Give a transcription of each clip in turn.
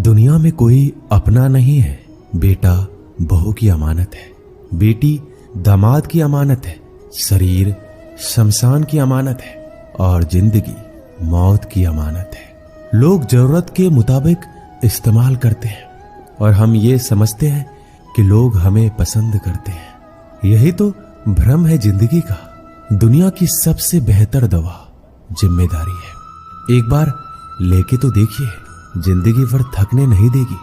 दुनिया में कोई अपना नहीं है। बेटा बहू की अमानत है, बेटी दामाद की अमानत है, शरीर शमशान की अमानत है और जिंदगी मौत की अमानत है। लोग जरूरत के मुताबिक इस्तेमाल करते हैं और हम ये समझते हैं कि लोग हमें पसंद करते हैं। यही तो भ्रम है जिंदगी का। दुनिया की सबसे बेहतर दवा जिम्मेदारी है। एक बार लेके तो देखिए, जिंदगी भर थकने नहीं देगी।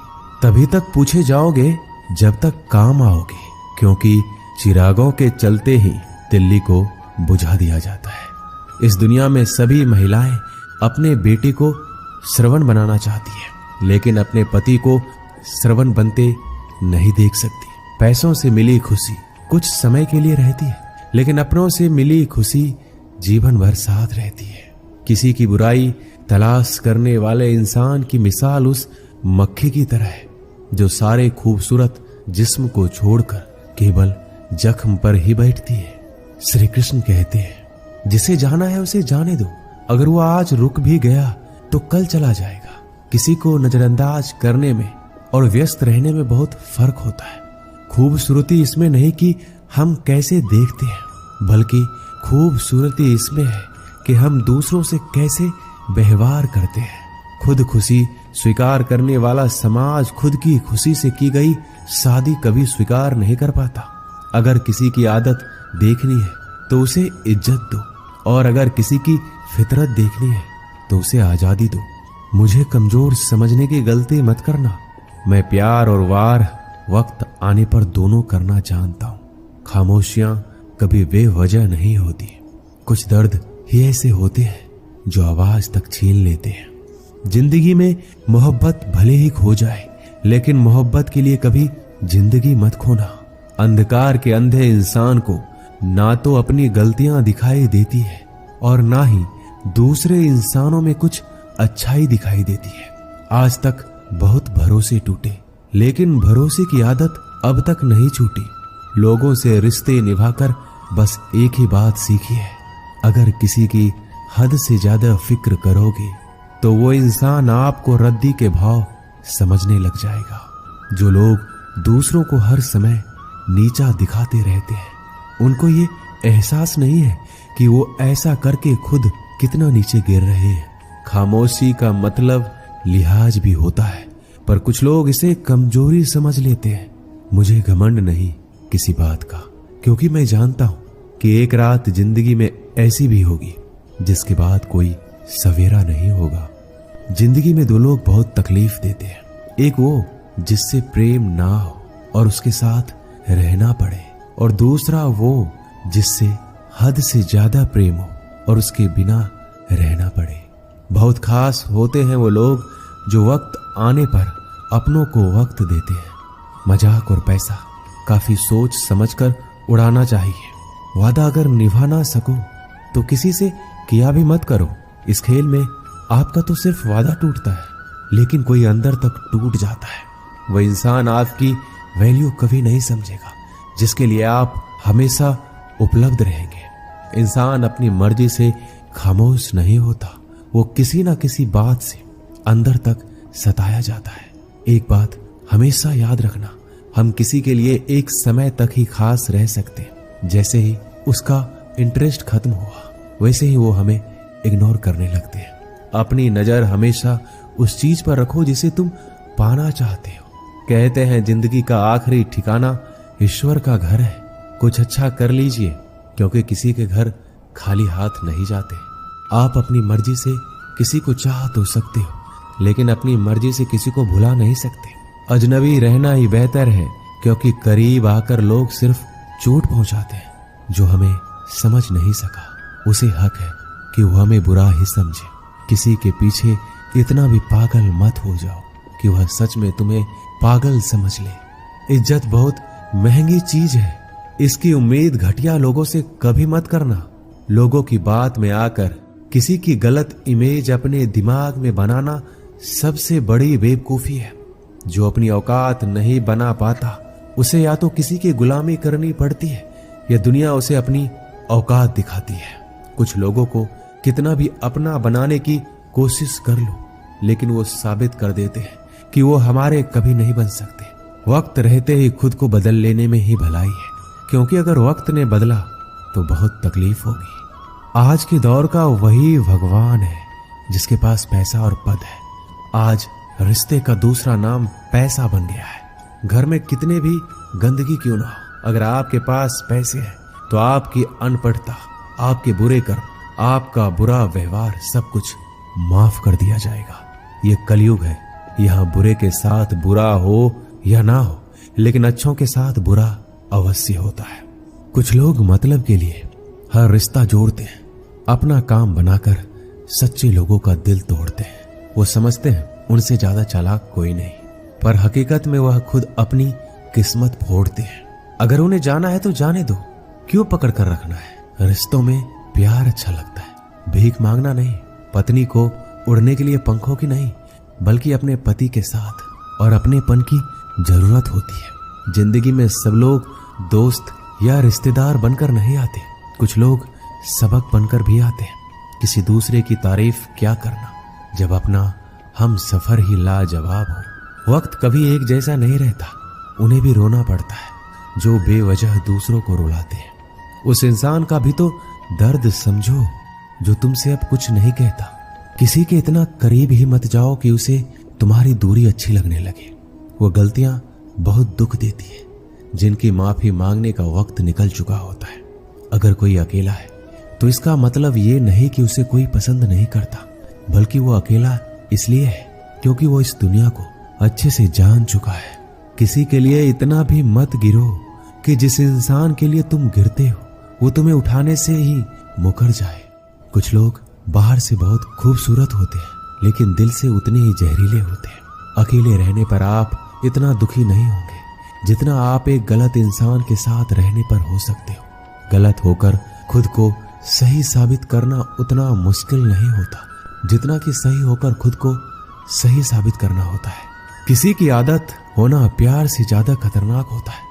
तभी तक पूछे जाओगे जब तक काम आओगे, क्योंकि चिरागों के चलते ही दिल्ली को बुझा दिया जाता है। इस दुनिया में सभी महिलाएं अपने बेटे को श्रवण बनाना चाहती है, लेकिन अपने पति को श्रवण बनते नहीं देख सकती। पैसों से मिली खुशी कुछ समय के लिए रहती है, लेकिन अपनों से मिली खुशी जीवन भर साथ रहती है। किसी की बुराई तलाश करने वाले इंसान की मिसाल उस मक्खी की तरह है जो सारे खूबसूरत जिस्म को छोड़कर केवल जख्म पर ही बैठती है। श्री कृष्ण कहते हैं, जिसे जाना है उसे जाने दो। अगर वो आज रुक भी गया तो कल चला जाएगा। किसी को नजरअंदाज करने में और व्यस्त रहने में बहुत फर्क होता है। खूबसूरती इसमें नहीं कि हम कैसे देखते हैं, बल्कि खूबसूरती इसमें है कि हम दूसरों से कैसे व्यवहार करते हैं। खुद खुशी स्वीकार करने वाला समाज खुद की खुशी से की गई शादी कभी स्वीकार नहीं कर पाता। अगर किसी की आदत देखनी है तो उसे इज्जत दो, और अगर किसी की फितरत देखनी है तो उसे आजादी दो। मुझे कमजोर समझने की गलती मत करना। मैं प्यार और वार वक्त आने पर दोनों करना जानता हूँ। खामोशियां कभी बेवजह नहीं होती। कुछ दर्द ही ऐसे होते हैं जो आवाज तक छीन लेते हैं। जिंदगी में मोहब्बत भले ही खो जाए, लेकिन मोहब्बत के लिए कभी जिंदगी मत खोना। अंधकार के अंधे इंसान को ना तो अपनी गलतियां दिखाई देती है और ना ही दूसरे इंसानों में कुछ अच्छाई दिखाई देती है। आज तक बहुत भरोसे टूटे, लेकिन भरोसे की आदत अब तक नहीं छूटी। लोगों से रिश्ते निभाकर बस एक ही बात सीखी है, अगर किसी की हद से ज्यादा फिक्र करोगे तो वो इंसान आपको रद्दी के भाव समझने लग जाएगा। जो लोग दूसरों को हर समय नीचा दिखाते रहते हैं, उनको ये एहसास नहीं है कि वो ऐसा करके खुद कितना नीचे गिर रहे हैं। खामोशी का मतलब लिहाज भी होता है, पर कुछ लोग इसे कमजोरी समझ लेते हैं। मुझे घमंड नहीं किसी बात का, क्योंकि मैं जानता हूं कि एक रात जिंदगी में ऐसी भी होगी जिसके बाद कोई सवेरा नहीं होगा। जिंदगी में दो लोग बहुत तकलीफ देते हैं। एक वो जिससे प्रेम ना हो और उसके साथ रहना पड़े, और दूसरा वो जिससे हद से ज्यादा प्रेम हो और उसके बिना रहना पड़े। बहुत खास होते हैं वो लोग जो वक्त आने पर अपनों को वक्त देते हैं। मजाक और पैसा काफी सोच समझकर उड़ाना चाहिए। वादा अगर निभा ना सको तो किसी से किया भी मत करो। इस खेल में आपका तो सिर्फ वादा टूटता है, लेकिन कोई अंदर तक टूट जाता है। वह इंसान आपकी वैल्यू कभी नहीं समझेगा जिसके लिए आप हमेशा उपलब्ध रहेंगे। इंसान अपनी मर्जी से खामोश नहीं होता, वो किसी ना किसी बात से अंदर तक सताया जाता है। एक बात हमेशा याद रखना, हम किसी के लिए एक समय तक ही खास रह सकते हैं। जैसे ही उसका इंटरेस्ट खत्म हुआ, वैसे ही वो हमें इग्नोर करने लगते हैं। अपनी नजर हमेशा उस चीज पर रखो जिसे तुम पाना चाहते हो। कहते हैं जिंदगी का आखिरी ठिकाना ईश्वर का घर है। कुछ अच्छा कर लीजिए, क्योंकि किसी के घर खाली हाथ नहीं जाते। आप अपनी मर्जी से किसी को चाह तो सकते हो, लेकिन अपनी मर्जी से किसी को भुला नहीं सकते। अजनबी रहना ही बेहतर है, क्योंकि करीब आकर लोग सिर्फ चोट पहुंचाते हैं। जो हमें समझ नहीं सका उसे हक है कि वह हमें बुरा ही समझे। किसी के पीछे इतना भी पागल मत हो जाओ कि वह सच में तुम्हें पागल समझ ले। इज्जत बहुत महंगी चीज है, इसकी उम्मीद घटिया लोगों से कभी मत करना। लोगों की बात में आकर किसी की गलत इमेज अपने दिमाग में बनाना सबसे बड़ी बेवकूफी है। जो अपनी औकात नहीं बना पाता उसे या तो किसी की गुलामी करनी पड़ती है या दुनिया उसे अपनी औकात दिखाती है। कुछ लोगों को कितना भी अपना बनाने की कोशिश कर लो, लेकिन वो साबित कर देते हैं कि वो हमारे कभी नहीं बन सकते। वक्त रहते ही खुद को बदल लेने में ही भलाई है, क्योंकि अगर वक्त ने बदला तो बहुत तकलीफ होगी। आज के दौर का वही भगवान है जिसके पास पैसा और पद है। आज रिश्ते का दूसरा नाम पैसा बन गया है। घर में कितने भी गंदगी क्यों ना हो, अगर आपके पास पैसे हैं तो आपकी अनपढ़ता, आपके बुरे कर्म, आपका बुरा व्यवहार सब कुछ माफ कर दिया जाएगा। ये कलयुग है, यहाँ बुरे के साथ बुरा हो या ना हो, लेकिन अच्छों के साथ बुरा अवश्य होता है। कुछ लोग मतलब के लिए हर रिश्ता जोड़ते हैं, अपना काम बनाकर सच्चे लोगों का दिल तोड़ते हैं। वो समझते हैं उनसे ज्यादा चालाक कोई नहीं, पर हकीकत में वह खुद अपनी किस्मत फोड़ते हैं। अगर उन्हें जाना है तो जाने दो, क्यों पकड़ कर रखना है। रिश्तों में प्यार अच्छा लगता है, भीख मांगना नहीं। पत्नी को उड़ने के लिए पंखों की नहीं, बल्कि अपने पति के साथ और अपनेपन की जरूरत होती है। जिंदगी में सब लोग दोस्त या रिश्तेदार बनकर नहीं आते, कुछ लोग सबक बनकर भी आते हैं। किसी दूसरे की तारीफ क्या करना जब अपना हम सफर ही लाजवाब हो। वक्त कभी एक जैसा नहीं रहता, उन्हें भी रोना पड़ता है जो बेवजह दूसरों को रुलाते हैं। उस इंसान का भी तो दर्द समझो जो तुमसे अब कुछ नहीं कहता। किसी के इतना करीब ही मत जाओ कि उसे तुम्हारी दूरी अच्छी लगने लगे। वो गलतियां बहुत दुख देती है जिनकी माफी मांगने का वक्त निकल चुका होता है। अगर कोई अकेला है तो इसका मतलब ये नहीं कि उसे कोई पसंद नहीं करता, बल्कि वो अकेला इसलिए है क्योंकि वो इस दुनिया को अच्छे से जान चुका है। किसी के लिए इतना भी मत गिरो कि जिस इंसान के लिए तुम गिरते हो वो तुम्हें उठाने से ही मुकर जाए। कुछ लोग बाहर से बहुत खूबसूरत होते हैं लेकिन दिल से उतने ही जहरीले होते हैं। अकेले रहने पर आप इतना दुखी नहीं होंगे जितना आप एक गलत इंसान के साथ रहने पर हो सकते हो। गलत होकर खुद को सही साबित करना उतना मुश्किल नहीं होता जितना कि सही होकर खुद को सही साबित करना होता है। किसी की आदत होना प्यार से ज्यादा खतरनाक होता है।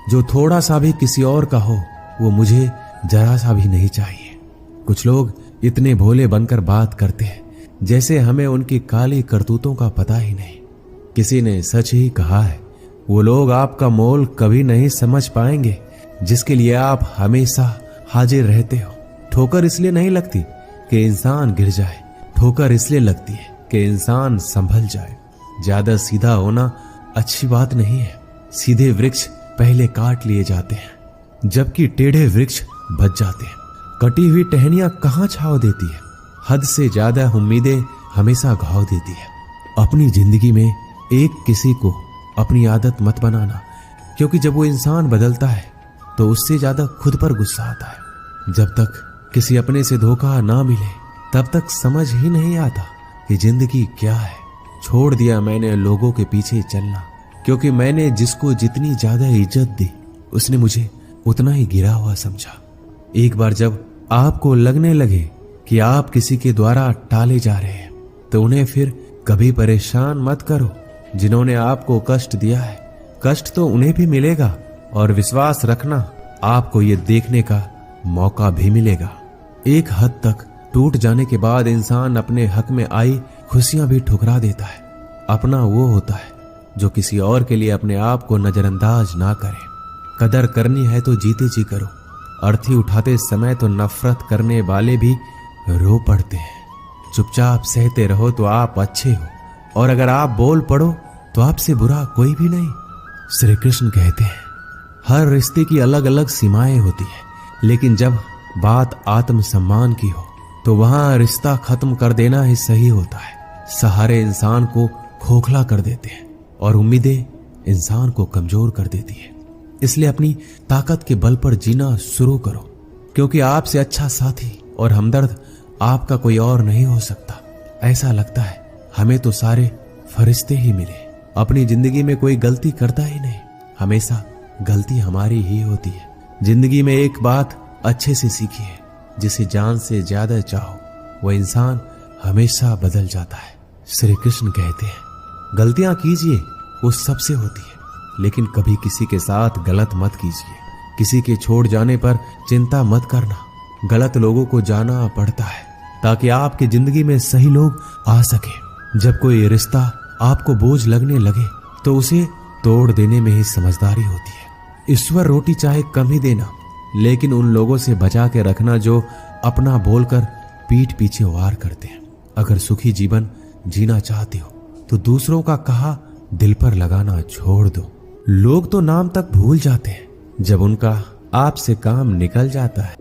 जो थोड़ा सा भी किसी और का हो वो मुझे जरा सा भी नहीं चाहिए। कुछ लोग इतने भोले बनकर बात करते हैं जैसे हमें उनकी काली करतूतों का पता ही नहीं। किसी ने सच ही कहा है, वो लोग आपका मोल कभी नहीं समझ पाएंगे जिसके लिए आप हमेशा हाजिर रहते हो। ठोकर इसलिए नहीं लगती कि इंसान गिर जाए, ठोकर इसलिए लगती है कि इंसान संभल जाए। ज्यादा सीधा होना अच्छी बात नहीं है। सीधे वृक्ष पहले काट लिए जाते हैं जबकि टेढ़े वृक्ष बच जाते हैं। कटी हुई टहनियां कहां छाव देती है, हद से ज्यादा उम्मीदें हमेशा घाव देती है। अपनी जिंदगी में एक किसी को अपनी आदत मत बनाना, क्योंकि जब वो इंसान बदलता है तो उससे ज्यादा खुद पर गुस्सा आता है। जब तक किसी अपने से धोखा ना मिले तब तक समझ ही नहीं आता कि जिंदगी क्या है। छोड़ दिया मैंने लोगों के पीछे चलना, क्योंकि मैंने जिसको जितनी ज्यादा इज्जत दी उसने मुझे उतना ही गिरा हुआ समझा। एक बार जब आपको लगने लगे कि आप किसी के द्वारा टाले जा रहे हैं तो उन्हें फिर कभी परेशान मत करो। जिन्होंने आपको कष्ट दिया है, कष्ट तो उन्हें भी मिलेगा, और विश्वास रखना आपको ये देखने का मौका भी मिलेगा। एक हद तक टूट जाने के बाद इंसान अपने हक में आई खुशियां भी ठुकरा देता है। अपना वो होता है जो किसी और के लिए अपने आप को नजरअंदाज ना करे। कदर करनी है तो जीते जी करो। अर्थी उठाते समय तो नफरत करने वाले भी रो पड़ते हैं। चुपचाप सहते रहो तो आप अच्छे हो, और अगर आप बोल पड़ो तो आपसे बुरा कोई भी नहीं। श्री कृष्ण कहते हैं, हर रिश्ते की अलग अलग सीमाएं होती है, लेकिन जब बात आत्मसम्मान की हो तो वहां रिश्ता खत्म कर देना ही सही होता है। सहारे इंसान को खोखला कर देते हैं और उम्मीदें इंसान को कमजोर कर देती है। इसलिए अपनी ताकत के बल पर जीना शुरू करो, क्योंकि आपसे अच्छा साथी और हमदर्द आपका कोई और नहीं हो सकता। ऐसा लगता है हमें तो सारे फरिश्ते ही मिले। अपनी जिंदगी में कोई गलती करता ही नहीं, हमेशा गलती हमारी ही होती है। जिंदगी में एक बात अच्छे से सीखिए, जिसे जान से ज्यादा चाहो वह इंसान हमेशा बदल जाता है। श्री कृष्ण कहते हैं, गलतियां कीजिए, वो सबसे होती है, लेकिन कभी किसी के साथ गलत मत कीजिए। किसी के छोड़ जाने पर चिंता मत करना। गलत लोगों को जाना पड़ता है ताकि आपकी जिंदगी में सही लोग आ सके। जब कोई रिश्ता आपको बोझ लगने लगे तो उसे तोड़ देने में ही समझदारी होती है। ईश्वर रोटी चाहे कम ही देना, लेकिन उन लोगों से बचा के रखना जो अपना बोलकर पीठ पीछे वार करते हैं। अगर सुखी जीवन जीना चाहते हो तो दूसरों का कहा दिल पर लगाना छोड़ दो। लोग तो नाम तक भूल जाते हैं जब उनका आपसे काम निकल जाता है।